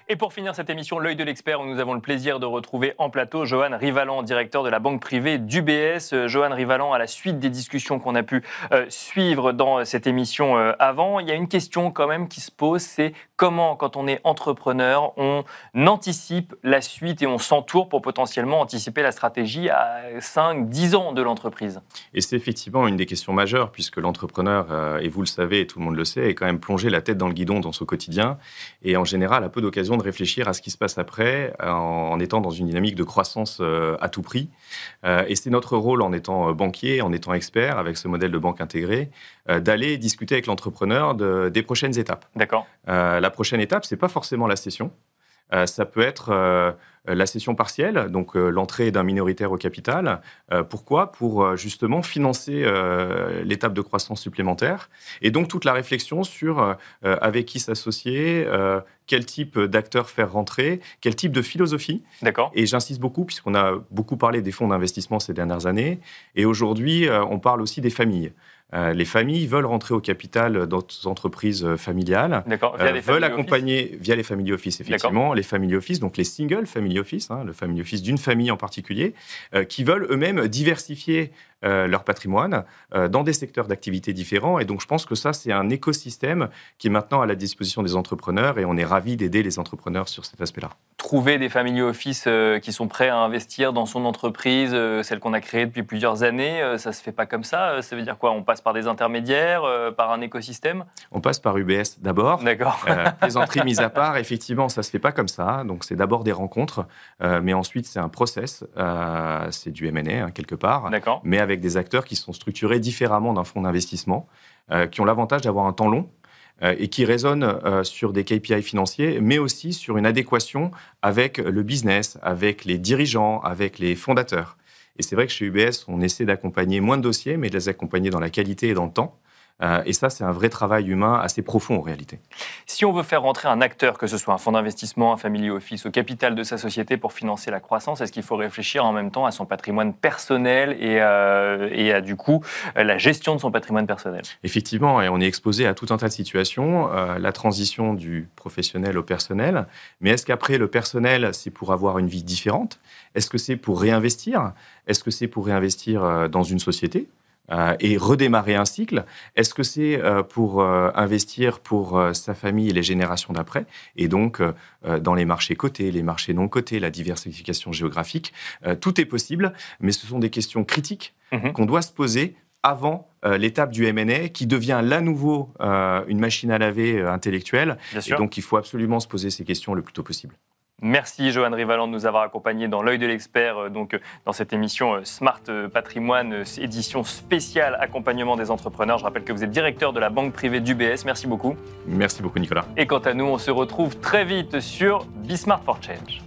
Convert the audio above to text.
Et pour finir cette émission, l'œil de l'expert, où nous avons le plaisir de retrouver en plateau Johan Rivalan, directeur de la banque privée d'UBS. Johan Rivalan, à la suite des discussions qu'on a pu suivre dans cette émission avant, il y a une question quand même qui se pose, c'est comment, quand on est entrepreneur, on anticipe la suite et on s'entoure pour potentiellement anticiper la stratégie à 5-10 ans de l'entreprise. Et c'est effectivement une des questions majeures, puisque l'entrepreneur, et vous le savez, et tout le monde le sait, est quand même plongé la tête dans le guidon dans son quotidien, et en général a peu d'occasion de réfléchir à ce qui se passe après en étant dans une dynamique de croissance à tout prix. Et c'est notre rôle en étant banquier, en étant expert avec ce modèle de banque intégrée, d'aller discuter avec l'entrepreneur des prochaines étapes. D'accord. La prochaine étape, c'est pas forcément la cession. Ça peut être la cession partielle, donc l'entrée d'un minoritaire au capital. Pourquoi ? Pour justement financer l'étape de croissance supplémentaire. Et donc toute la réflexion sur avec qui s'associer, quel type d'acteurs faire rentrer, quel type de philosophie. D'accord. Et j'insiste beaucoup, puisqu'on a beaucoup parlé des fonds d'investissement ces dernières années. Et aujourd'hui, on parle aussi des familles. Les familles veulent rentrer au capital dans des entreprises familiales. D'accord. Veulent accompagner via les family office, effectivement, D'accord. les family office, donc les single family office, le family office d'une famille en particulier, qui veulent eux-mêmes diversifier leur patrimoine dans des secteurs d'activité différents. Et donc, je pense que ça, c'est un écosystème qui est maintenant à la disposition des entrepreneurs et on est ravis d'aider les entrepreneurs sur cet aspect-là. Trouver des family office qui sont prêts à investir dans son entreprise, celle qu'on a créée depuis plusieurs années, ça ne se fait pas comme ça. Ça veut dire quoi ? On passe par des intermédiaires, par un écosystème ? On passe par UBS d'abord. D'accord. Plaisanterie mise à part, effectivement, ça ne se fait pas comme ça. Donc, c'est d'abord des rencontres, mais ensuite, c'est un process. C'est du M&A, quelque part. D'accord. Mais avec des acteurs qui sont structurés différemment d'un fonds d'investissement, qui ont l'avantage d'avoir un temps long et qui raisonnent sur des KPI financiers, mais aussi sur une adéquation avec le business, avec les dirigeants, avec les fondateurs. Et c'est vrai que chez UBS, on essaie d'accompagner moins de dossiers, mais de les accompagner dans la qualité et dans le temps. Et ça, c'est un vrai travail humain assez profond en réalité. Si on veut faire rentrer un acteur, que ce soit un fonds d'investissement, un family office, au capital de sa société pour financer la croissance, est-ce qu'il faut réfléchir en même temps à son patrimoine personnel et à du coup la gestion de son patrimoine personnel ? Effectivement, et on est exposé à tout un tas de situations, la transition du professionnel au personnel. Mais est-ce qu'après, le personnel, c'est pour avoir une vie différente ? Est-ce que c'est pour réinvestir ? Est-ce que c'est pour réinvestir dans une société ? Et redémarrer un cycle? Est-ce que c'est pour investir pour sa famille et les générations d'après? Et donc, dans les marchés cotés, les marchés non cotés, la diversification géographique, tout est possible, mais ce sont des questions critiques qu'on doit se poser avant l'étape du M&A, qui devient là nouveau une machine à laver intellectuelle. Et donc, il faut absolument se poser ces questions le plus tôt possible. Merci Johan Rivalan de nous avoir accompagnés dans l'œil de l'expert, donc dans cette émission Smart Patrimoine, édition spéciale accompagnement des entrepreneurs. Je rappelle que vous êtes directeur de la banque privée d'UBS. Merci beaucoup. Merci beaucoup Nicolas. Et quant à nous, on se retrouve très vite sur Be Smart for Change.